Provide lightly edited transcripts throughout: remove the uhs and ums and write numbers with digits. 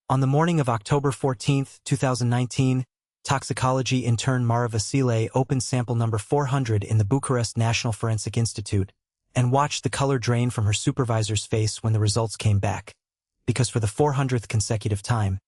On the morning of October 14, 2019, toxicology intern Mara Vasile opened sample number 400 in the Bucharest National Forensic Institute and watched the color drain from her supervisor's face when the results came back, because for the 400th consecutive time,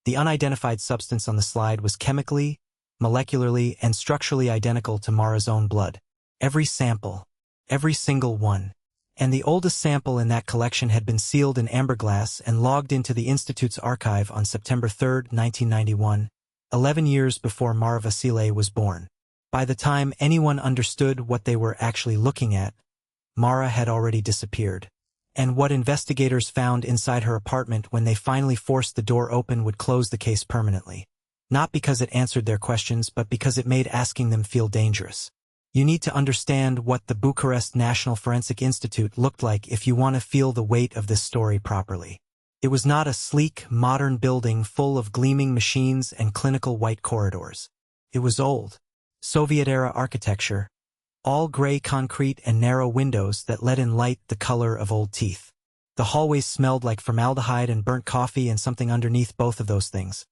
the unidentified substance on the slide was chemically, molecularly, and structurally identical to Mara's own blood. Every sample, every single one. And the oldest sample in that collection had been sealed in amberglass and logged into the Institute's archive on September 3, 1991, 11 years before Mara Vasile was born. By the time anyone understood what they were actually looking at, Mara had already disappeared. And what investigators found inside her apartment when they finally forced the door open would close the case permanently. Not because it answered their questions, but because it made asking them feel dangerous. You need to understand what the Bucharest National Forensic Institute looked like if you want to feel the weight of this story properly. It was not a sleek, modern building full of gleaming machines and clinical white corridors. It was old, Soviet-era architecture, all gray concrete and narrow windows that let in light the color of old teeth. The hallways smelled like formaldehyde and burnt coffee and something underneath both of those things.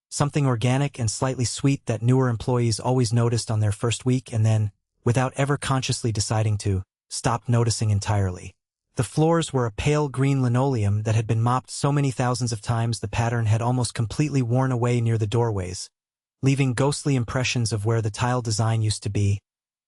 Something organic and slightly sweet that newer employees always noticed on their first week and then, without ever consciously deciding to, stopped noticing entirely. The floors were a pale green linoleum that had been mopped so many thousands of times the pattern had almost completely worn away near the doorways, leaving ghostly impressions of where the tile design used to be,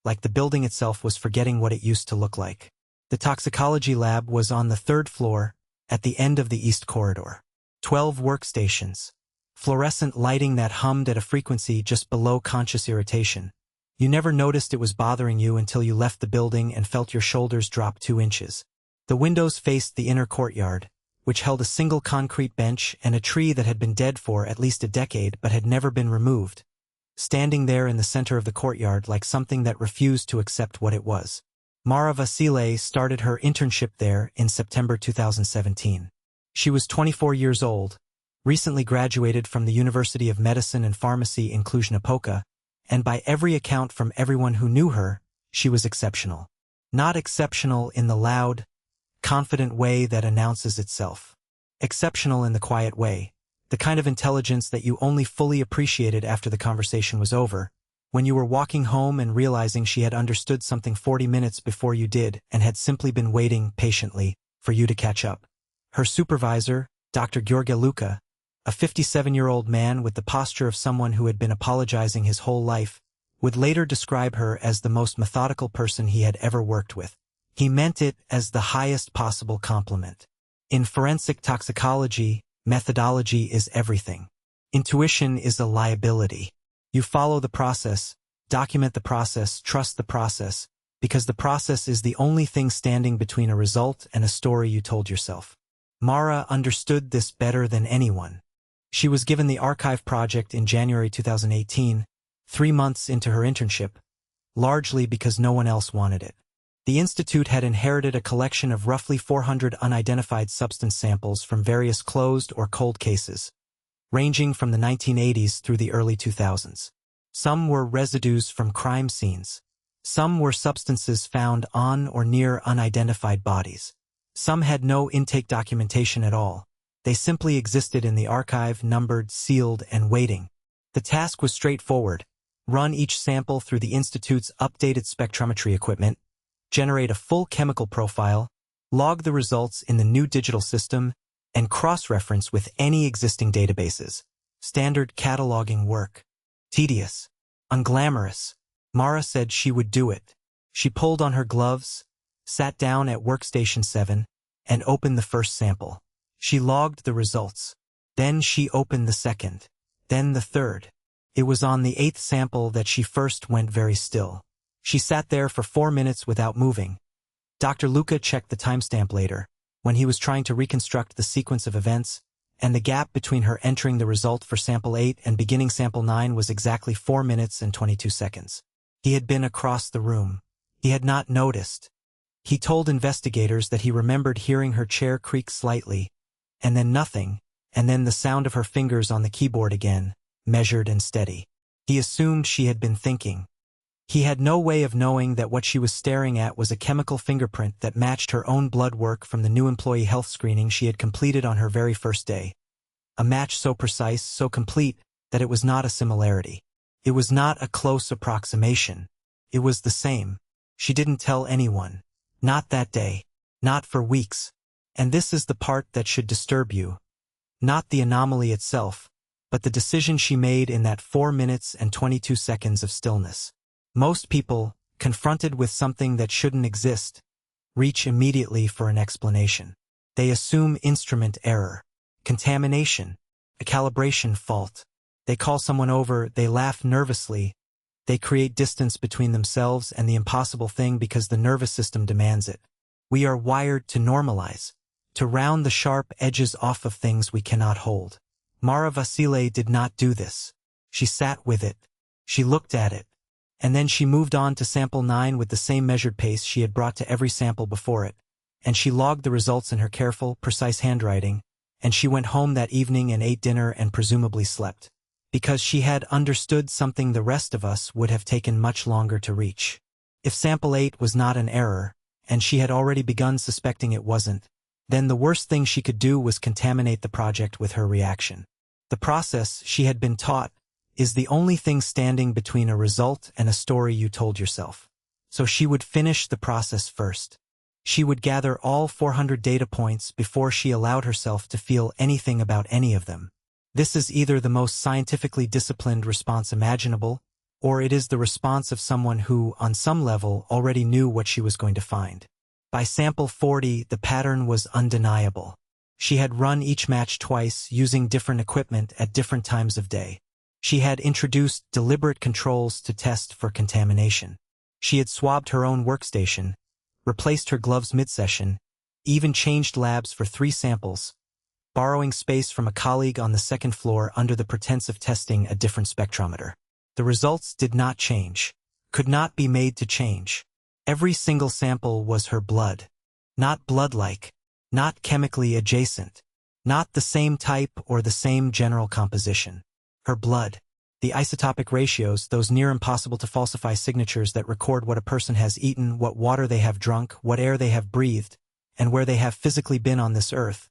like the building itself was forgetting what it used to look like. The toxicology lab was on the third floor, at the end of the east corridor. 12 workstations. Fluorescent lighting that hummed at a frequency just below conscious irritation. You never noticed it was bothering you until you left the building and felt your shoulders drop 2 inches. The windows faced the inner courtyard, which held a single concrete bench and a tree that had been dead for at least a decade but had never been removed, standing there in the center of the courtyard like something that refused to accept what it was. Mara Vasile started her internship there in September 2017. She was 24 years old, recently graduated from the University of Medicine and Pharmacy in Cluj-Napoca, and by every account from everyone who knew her, she was exceptional. Not exceptional in the loud, confident way that announces itself. Exceptional in the quiet way, the kind of intelligence that you only fully appreciated after the conversation was over, when you were walking home and realizing she had understood something 40 minutes before you did and had simply been waiting patiently for you to catch up. Her supervisor, Dr. Gheorghe Luca, a 57-year-old man with the posture of someone who had been apologizing his whole life, would later describe her as the most methodical person he had ever worked with. He meant it as the highest possible compliment. In forensic toxicology, methodology is everything. Intuition is a liability. You follow the process, document the process, trust the process, because the process is the only thing standing between a result and a story you told yourself. Mara understood this better than anyone. She was given the archive project in January 2018, 3 months into her internship, largely because no one else wanted it. The Institute had inherited a collection of roughly 400 unidentified substance samples from various closed or cold cases, ranging from the 1980s through the early 2000s. Some were residues from crime scenes. Some were substances found on or near unidentified bodies. Some had no intake documentation at all. They simply existed in the archive, numbered, sealed, and waiting. The task was straightforward. Run each sample through the Institute's updated spectrometry equipment, generate a full chemical profile, log the results in the new digital system, and cross-reference with any existing databases. Standard cataloging work. Tedious. Unglamorous. Mara said she would do it. She pulled on her gloves, sat down at workstation 7, and opened the first sample. She logged the results. Then she opened the second. Then the third. It was on the 8th sample that she first went very still. She sat there for 4 minutes without moving. Dr. Luca checked the timestamp later, when he was trying to reconstruct the sequence of events, and the gap between her entering the result for sample 8 and beginning sample 9 was exactly 4 minutes and 22 seconds. He had been across the room. He had not noticed. He told investigators that he remembered hearing her chair creak slightly, and then nothing, and then the sound of her fingers on the keyboard again, measured and steady. He assumed she had been thinking. He had no way of knowing that what she was staring at was a chemical fingerprint that matched her own blood work from the new employee health screening she had completed on her very first day. A match so precise, so complete, that it was not a similarity. It was not a close approximation. It was the same. She didn't tell anyone. Not that day. Not for weeks. And this is the part that should disturb you. Not the anomaly itself, but the decision she made in that 4 minutes and 22 seconds of stillness. Most people, confronted with something that shouldn't exist, reach immediately for an explanation. They assume instrument error, contamination, a calibration fault. They call someone over, they laugh nervously. They create distance between themselves and the impossible thing because the nervous system demands it. We are wired to normalize, to round the sharp edges off of things we cannot hold. Mara Vasile did not do this. She sat with it. She looked at it. And then she moved on to sample 9 with the same measured pace she had brought to every sample before it. And she logged the results in her careful, precise handwriting, and she went home that evening and ate dinner and presumably slept. Because she had understood something the rest of us would have taken much longer to reach. If sample 8 was not an error, and she had already begun suspecting it wasn't, then the worst thing she could do was contaminate the project with her reaction. The process, she had been taught, is the only thing standing between a result and a story you told yourself. So she would finish the process first. She would gather all 400 data points before she allowed herself to feel anything about any of them. This is either the most scientifically disciplined response imaginable, or it is the response of someone who, on some level, already knew what she was going to find. By sample 40, the pattern was undeniable. She had run each match twice, using different equipment at different times of day. She had introduced deliberate controls to test for contamination. She had swabbed her own workstation, replaced her gloves mid-session, even changed labs for 3 samples, borrowing space from a colleague on the second floor under the pretense of testing a different spectrometer. The results did not change, could not be made to change. Every single sample was her blood. Not blood-like, not chemically adjacent, not the same type or the same general composition. Her blood. The isotopic ratios, those near impossible to falsify signatures that record what a person has eaten, what water they have drunk, what air they have breathed, and where they have physically been on this earth,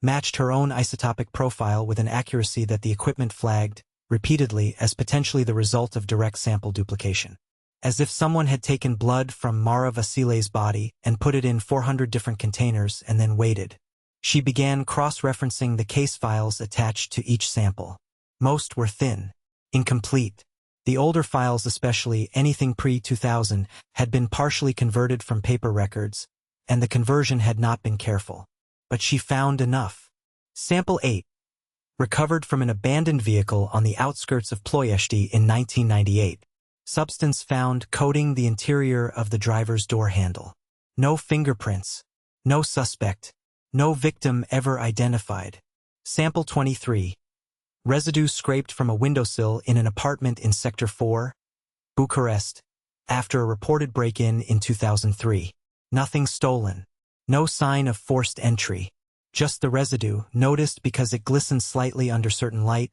matched her own isotopic profile with an accuracy that the equipment flagged, repeatedly, as potentially the result of direct sample duplication. As if someone had taken blood from Mara Vasile's body and put it in 400 different containers and then waited. She began cross-referencing the case files attached to each sample. Most were thin, incomplete. The older files, especially anything pre-2000, had been partially converted from paper records, and the conversion had not been careful. But she found enough. Sample 8. Recovered from an abandoned vehicle on the outskirts of Ploiești in 1998. Substance found coating the interior of the driver's door handle. No fingerprints. No suspect. No victim ever identified. Sample 23. Residue scraped from a windowsill in an apartment in Sector 4, Bucharest, after a reported break-in in 2003. Nothing stolen. No sign of forced entry. Just the residue, noticed because it glistened slightly under certain light,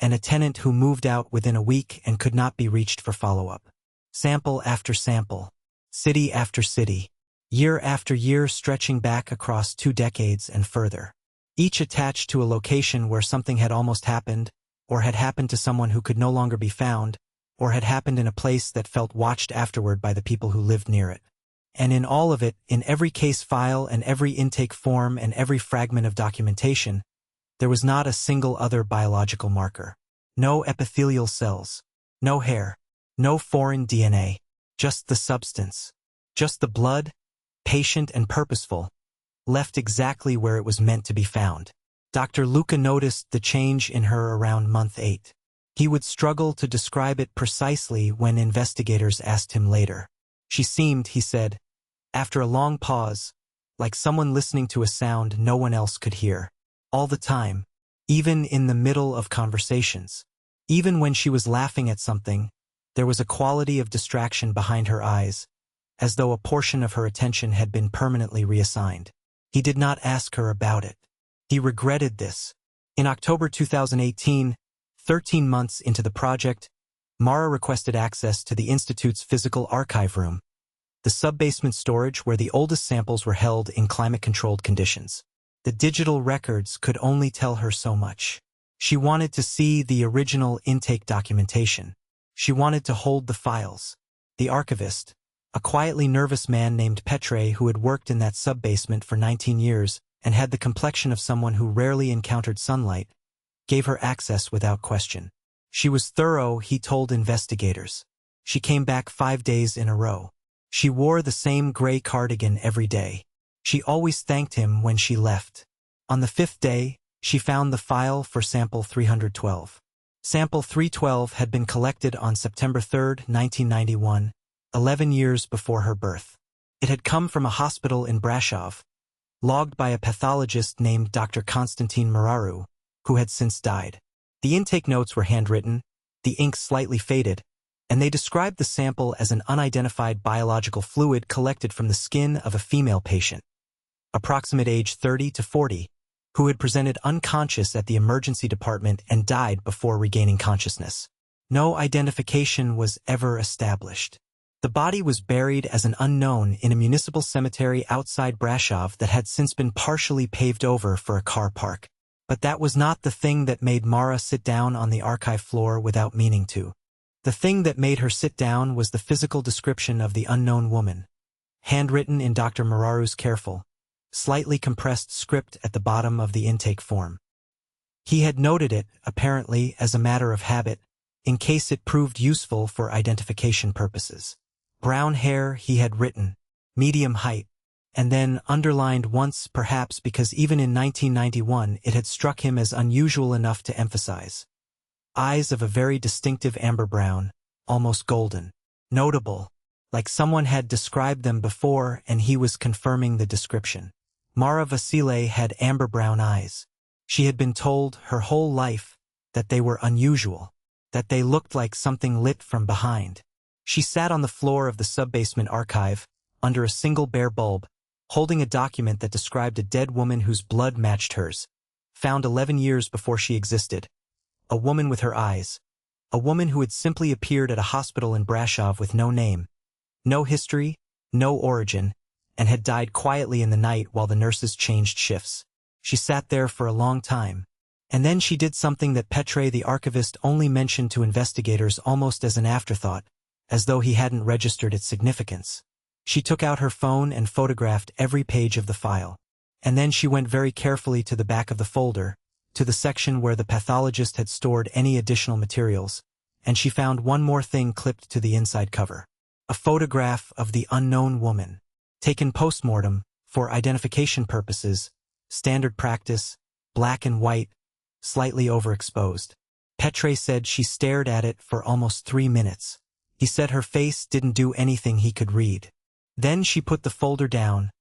and a tenant who moved out within a week and could not be reached for follow-up. Sample after sample. City after city. Year after year stretching back across 2 decades and further. Each attached to a location where something had almost happened, or had happened to someone who could no longer be found, or had happened in a place that felt watched afterward by the people who lived near it. And in all of it, in every case file and every intake form and every fragment of documentation, there was not a single other biological marker. No epithelial cells. No hair. No foreign DNA. Just the substance. Just the blood, patient and purposeful, left exactly where it was meant to be found. Dr. Luca noticed the change in her around month 8. He would struggle to describe it precisely when investigators asked him later. She seemed, he said, after a long pause, like someone listening to a sound no one else could hear. All the time, even in the middle of conversations. Even when she was laughing at something, there was a quality of distraction behind her eyes, as though a portion of her attention had been permanently reassigned. He did not ask her about it. He regretted this. In October 2018, 13 months into the project, Mara requested access to the Institute's physical archive room, the sub-basement storage where the oldest samples were held in climate-controlled conditions. The digital records could only tell her so much. She wanted to see the original intake documentation. She wanted to hold the files. The archivist, a quietly nervous man named Petre who had worked in that sub-basement for 19 years and had the complexion of someone who rarely encountered sunlight, gave her access without question. She was thorough, he told investigators. She came back 5 days in a row. She wore the same gray cardigan every day. She always thanked him when she left. On the 5th day, she found the file for sample 312. Sample 312 had been collected on September 3, 1991, 11 years before her birth. It had come from a hospital in Brasov, logged by a pathologist named Dr. Konstantin Muraru, who had since died. The intake notes were handwritten, the ink slightly faded, and they described the sample as an unidentified biological fluid collected from the skin of a female patient, approximate age 30 to 40, who had presented unconscious at the emergency department and died before regaining consciousness. No identification was ever established. The body was buried as an unknown in a municipal cemetery outside Brasov that had since been partially paved over for a car park. But that was not the thing that made Mara sit down on the archive floor without meaning to. The thing that made her sit down was the physical description of the unknown woman, handwritten in Dr. Muraru's careful, slightly compressed script at the bottom of the intake form. He had noted it, apparently as a matter of habit, in case it proved useful for identification purposes. Brown hair, he had written, medium height, and then underlined once perhaps because even in 1991 it had struck him as unusual enough to emphasize. Eyes of a very distinctive amber brown, almost golden. Notable, like someone had described them before and he was confirming the description. Mara Vasile had amber brown eyes. She had been told her whole life that they were unusual, that they looked like something lit from behind. She sat on the floor of the sub-basement archive, under a single bare bulb, holding a document that described a dead woman whose blood matched hers, found 11 years before she existed. A woman with her eyes. A woman who had simply appeared at a hospital in Brasov with no name, no history, no origin, and had died quietly in the night while the nurses changed shifts. She sat there for a long time. And then she did something that Petre the archivist only mentioned to investigators almost as an afterthought, as though he hadn't registered its significance. She took out her phone and photographed every page of the file. And then she went very carefully to the back of the folder, to the section where the pathologist had stored any additional materials, and she found one more thing clipped to the inside cover. A photograph of the unknown woman, taken post-mortem, for identification purposes, standard practice, black and white, slightly overexposed. Petre said she stared at it for almost 3 minutes. He said her face didn't do anything he could read. Then she put the folder down,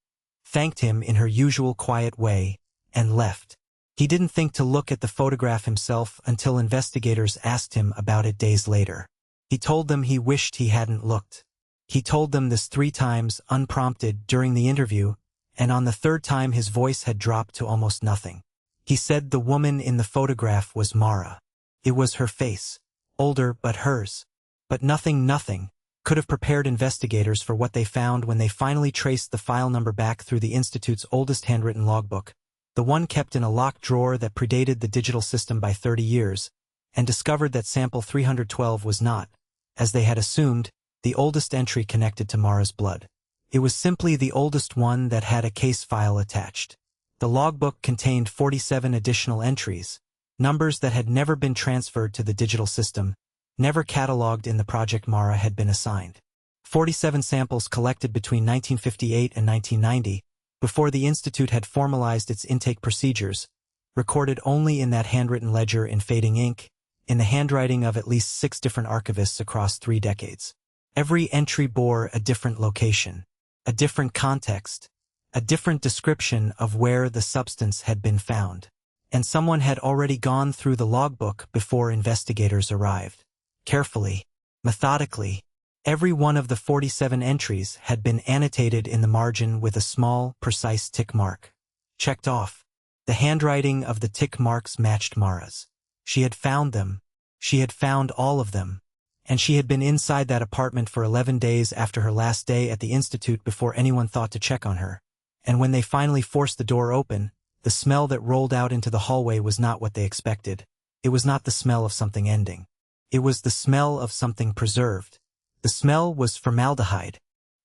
thanked him in her usual quiet way, and left. He didn't think to look at the photograph himself until investigators asked him about it days later. He told them he wished he hadn't looked. He told them this 3 times, unprompted, during the interview, and on the 3rd time his voice had dropped to almost nothing. He said the woman in the photograph was Mara. It was her face, older but hers. But nothing could have prepared investigators for what they found when they finally traced the file number back through the Institute's oldest handwritten logbook, the one kept in a locked drawer that predated the digital system by 30 years, and discovered that sample 312 was not, as they had assumed, the oldest entry connected to Mara's blood. It was simply the oldest one that had a case file attached. The logbook contained 47 additional entries, numbers that had never been transferred to the digital system, never catalogued in the project Mara had been assigned. 47 samples collected between 1958 and 1990, before the Institute had formalized its intake procedures, recorded only in that handwritten ledger in fading ink, in the handwriting of at least 6 different archivists across 3 decades. Every entry bore a different location, a different context, a different description of where the substance had been found. And someone had already gone through the logbook before investigators arrived. Carefully, methodically, every one of the 47 entries had been annotated in the margin with a small, precise tick mark. Checked off. The handwriting of the tick marks matched Mara's. She had found them. She had found all of them. And she had been inside that apartment for 11 days after her last day at the Institute before anyone thought to check on her. And when they finally forced the door open, the smell that rolled out into the hallway was not what they expected. It was not the smell of something ending. It was the smell of something preserved. The smell was formaldehyde.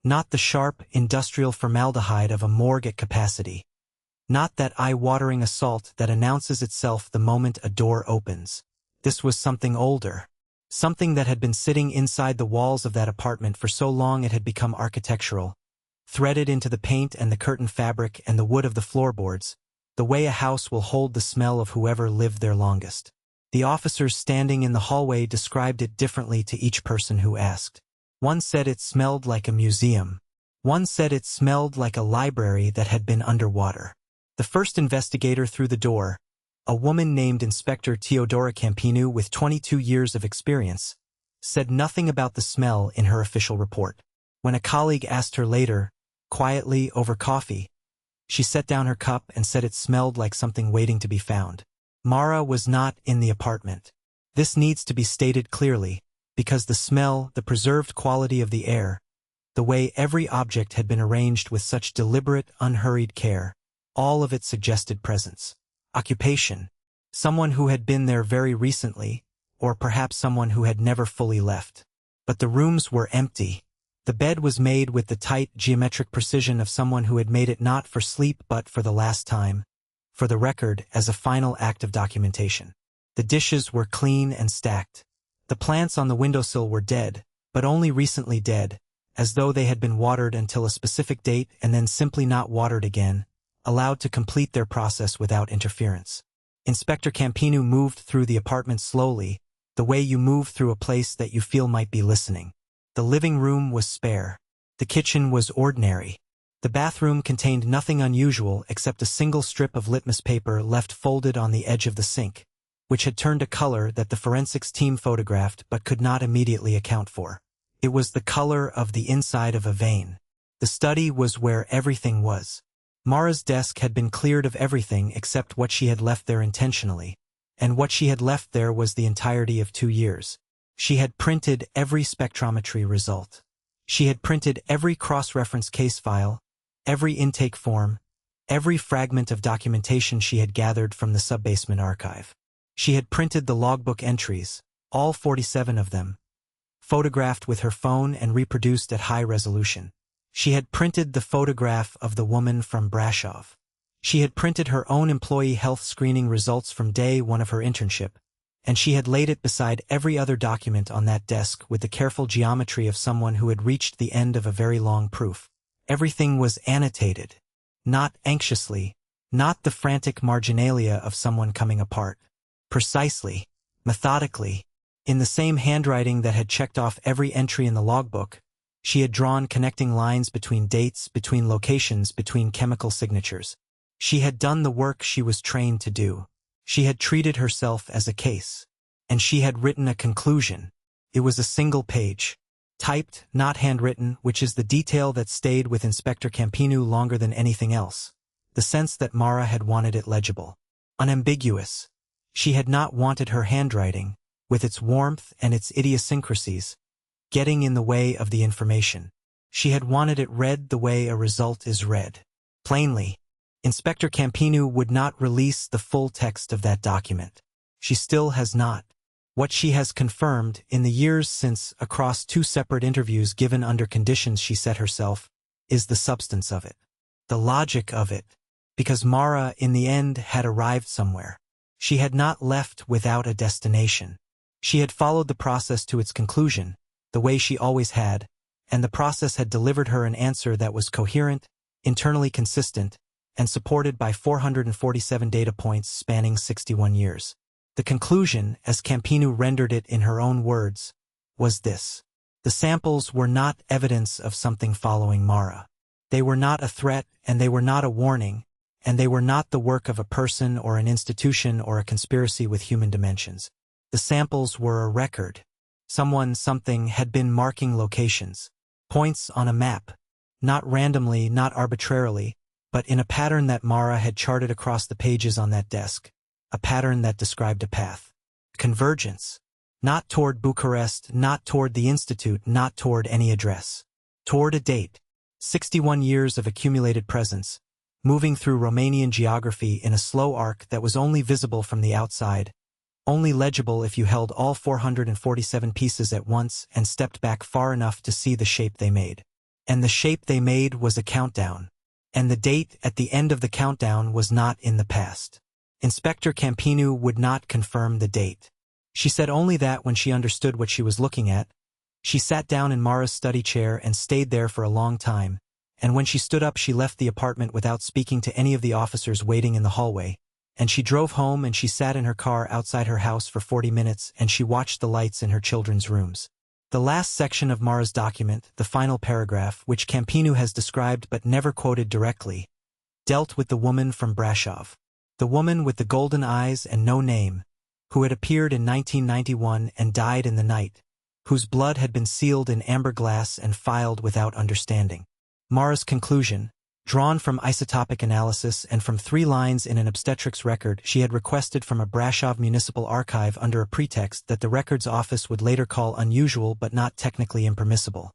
Not the sharp, industrial formaldehyde of a morgue at capacity. Not that eye-watering assault that announces itself the moment a door opens. This was something older. Something that had been sitting inside the walls of that apartment for so long it had become architectural, threaded into the paint and the curtain fabric and the wood of the floorboards, the way a house will hold the smell of whoever lived there longest. The officers standing in the hallway described it differently to each person who asked. One said it smelled like a museum. One said it smelled like a library that had been underwater. The first investigator through the door, a woman named Inspector Teodora Campinu with 22 years of experience, said nothing about the smell in her official report. When a colleague asked her later, quietly over coffee, she set down her cup and said it smelled like something waiting to be found. Mara was not in the apartment. This needs to be stated clearly, because the smell, the preserved quality of the air, the way every object had been arranged with such deliberate, unhurried care, all of it suggested presence. Occupation. Someone who had been there very recently, or perhaps someone who had never fully left. But the rooms were empty. The bed was made with the tight, geometric precision of someone who had made it not for sleep but for the last time, for the record as a final act of documentation. The dishes were clean and stacked. The plants on the windowsill were dead, but only recently dead, as though they had been watered until a specific date and then simply not watered again, allowed to complete their process without interference. Inspector Campinu moved through the apartment slowly, the way you move through a place that you feel might be listening. The living room was spare. The kitchen was ordinary. The bathroom contained nothing unusual except a single strip of litmus paper left folded on the edge of the sink, which had turned a color that the forensics team photographed but could not immediately account for. It was the color of the inside of a vein. The study was where everything was. Mara's desk had been cleared of everything except what she had left there intentionally, and what she had left there was the entirety of 2 years. She had printed every spectrometry result. She had printed every cross-reference case file, every intake form, every fragment of documentation she had gathered from the subbasement archive. She had printed the logbook entries, all 47 of them, photographed with her phone and reproduced at high resolution. She had printed the photograph of the woman from Brasov. She had printed her own employee health screening results from day 1 of her internship, and she had laid it beside every other document on that desk with the careful geometry of someone who had reached the end of a very long proof. Everything was annotated, not anxiously, not the frantic marginalia of someone coming apart. Precisely, methodically, in the same handwriting that had checked off every entry in the logbook, she had drawn connecting lines between dates, between locations, between chemical signatures. She had done the work she was trained to do. She had treated herself as a case. And she had written a conclusion. It was a single page. Typed, not handwritten, which is the detail that stayed with Inspector Campinu longer than anything else. The sense that Mara had wanted it legible. Unambiguous. She had not wanted her handwriting, with its warmth and its idiosyncrasies, getting in the way of the information. She had wanted it read the way a result is read. Plainly, Inspector Campinu would not release the full text of that document. She still has not. What she has confirmed, in the years since, across 2 separate interviews given under conditions she set herself, is the substance of it. The logic of it. Because Mara, in the end, had arrived somewhere. She had not left without a destination. She had followed the process to its conclusion, the way she always had, and the process had delivered her an answer that was coherent, internally consistent, and supported by 447 data points spanning 61 years. The conclusion, as Campinu rendered it in her own words, was this. The samples were not evidence of something following Mara. They were not a threat, and they were not a warning, and they were not the work of a person or an institution or a conspiracy with human dimensions. The samples were a record. Someone, something, had been marking locations, points on a map, not randomly, not arbitrarily, but in a pattern that Mara had charted across the pages on that desk, a pattern that described a path. Convergence. Not toward Bucharest, not toward the Institute, not toward any address. Toward a date. 61 years of accumulated presence, moving through Romanian geography in a slow arc that was only visible from the outside, only legible if you held all 447 pieces at once and stepped back far enough to see the shape they made. And the shape they made was a countdown. And the date at the end of the countdown was not in the past. Inspector Campinu would not confirm the date. She said only that when she understood what she was looking at, she sat down in Mara's study chair and stayed there for a long time, and when she stood up she left the apartment without speaking to any of the officers waiting in the hallway, and she drove home and she sat in her car outside her house for 40 minutes and she watched the lights in her children's rooms. The last section of Mara's document, the final paragraph, which Campinu has described but never quoted directly, dealt with the woman from Brasov. The woman with the golden eyes and no name, who had appeared in 1991 and died in the night, whose blood had been sealed in amber glass and filed without understanding. Mara's conclusion, drawn from isotopic analysis and from 3 lines in an obstetrics record she had requested from a Brasov municipal archive under a pretext that the records office would later call unusual but not technically impermissible.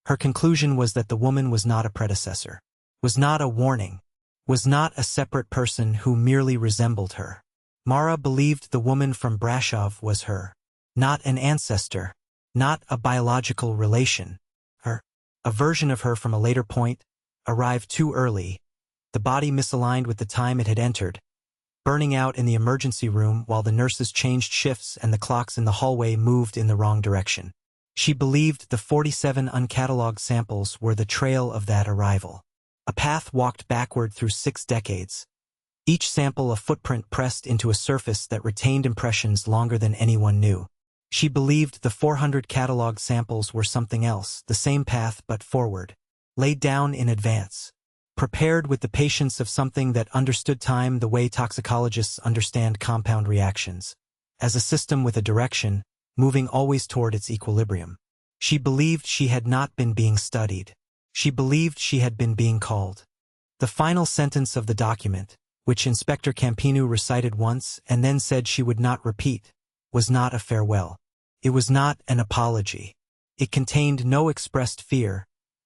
Her conclusion was that the woman was not a predecessor, was not a warning, was not a separate person who merely resembled her. Mara believed the woman from Brasov was her, not an ancestor, not a biological relation. A version of her from a later point, arrived too early, the body misaligned with the time it had entered, burning out in the emergency room while the nurses changed shifts and the clocks in the hallway moved in the wrong direction. She believed the 47 uncatalogued samples were the trail of that arrival. A path walked backward through 6 decades. Each sample a footprint pressed into a surface that retained impressions longer than anyone knew. She believed the 400 catalogued samples were something else, the same path but forward, laid down in advance, prepared with the patience of something that understood time the way toxicologists understand compound reactions, as a system with a direction, moving always toward its equilibrium. She believed she had not been being studied. She believed she had been being called. The final sentence of the document, which Inspector Campinu recited once and then said she would not repeat, was not a farewell. It was not an apology. It contained no expressed fear,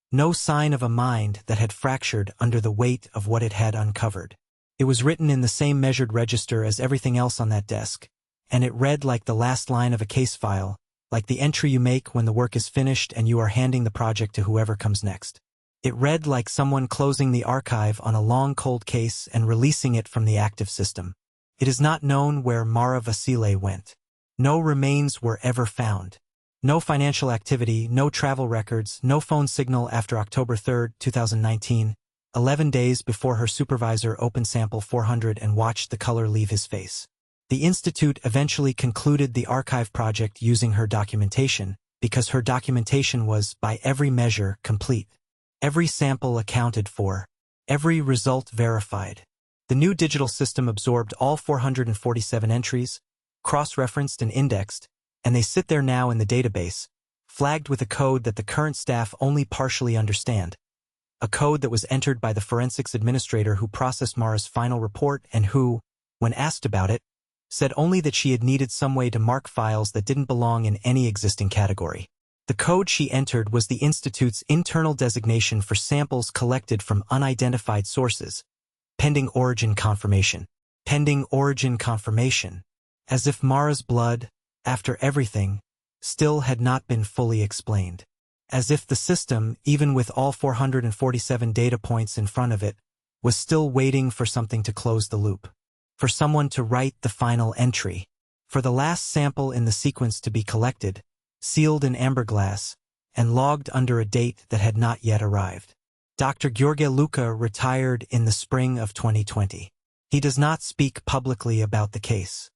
no sign of a mind that had fractured under the weight of what it had uncovered. It was written in the same measured register as everything else on that desk, and it read like the last line of a case file, like the entry you make when the work is finished and you are handing the project to whoever comes next. It read like someone closing the archive on a long cold case and releasing it from the active system. It is not known where Mara Vasile went. No remains were ever found. No financial activity, no travel records, no phone signal after October 3, 2019, 11 days before her supervisor opened sample 400 and watched the color leave his face. The institute eventually concluded the archive project using her documentation, because her documentation was, by every measure, complete. Every sample accounted for. Every result verified. The new digital system absorbed all 447 entries, cross-referenced and indexed, and they sit there now in the database, flagged with a code that the current staff only partially understand. A code that was entered by the forensics administrator who processed Mara's final report and who, when asked about it, said only that she had needed some way to mark files that didn't belong in any existing category. The code she entered was the Institute's internal designation for samples collected from unidentified sources, pending origin confirmation. Pending origin confirmation. As if Mara's blood, after everything, still had not been fully explained. As if the system, even with all 447 data points in front of it, was still waiting for something to close the loop. For someone to write the final entry. For the last sample in the sequence to be collected, sealed in amber glass, and logged under a date that had not yet arrived. Dr. Gheorghe Luca retired in the spring of 2020. He does not speak publicly about the case.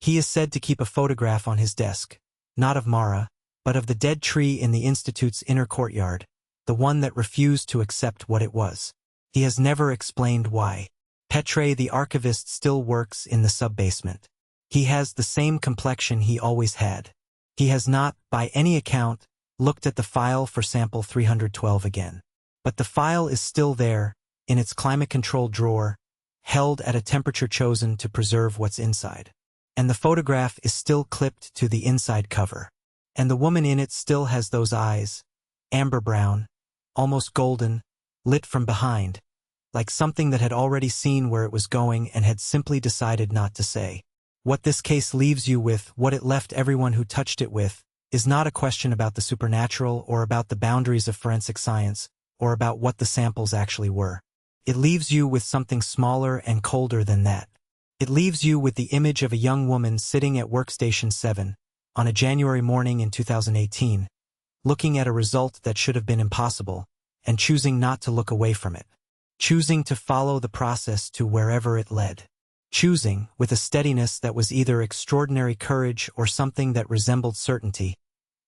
He is said to keep a photograph on his desk, not of Mara, but of the dead tree in the Institute's inner courtyard, the one that refused to accept what it was. He has never explained why. Petre the archivist still works in the sub-basement. He has the same complexion he always had. He has not, by any account, looked at the file for sample 312 again. But the file is still there, in its climate-controlled drawer, held at a temperature chosen to preserve what's inside. And the photograph is still clipped to the inside cover. And the woman in it still has those eyes, amber brown, almost golden, lit from behind, like something that had already seen where it was going and had simply decided not to say. What this case leaves you with, what it left everyone who touched it with, is not a question about the supernatural or about the boundaries of forensic science, or about what the samples actually were. It leaves you with something smaller and colder than that. It leaves you with the image of a young woman sitting at workstation 7, on a January morning in 2018, looking at a result that should have been impossible, and choosing not to look away from it. Choosing to follow the process to wherever it led. Choosing, with a steadiness that was either extraordinary courage or something that resembled certainty,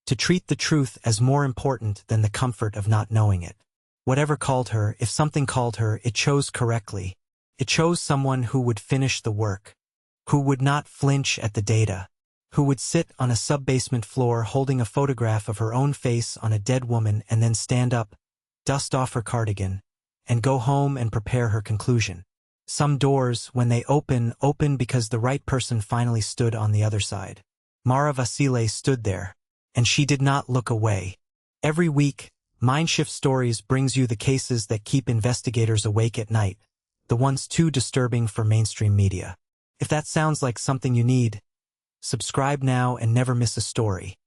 to treat the truth as more important than the comfort of not knowing it. Whatever called her, if something called her, it chose correctly. It chose someone who would finish the work, who would not flinch at the data, who would sit on a sub-basement floor holding a photograph of her own face on a dead woman and then stand up, dust off her cardigan, and go home and prepare her conclusion. Some doors, when they open because the right person finally stood on the other side. Mara Vasile stood there, and she did not look away. Every week, Mindshift Stories brings you the cases that keep investigators awake at night, the ones too disturbing for mainstream media. If that sounds like something you need, subscribe now and never miss a story.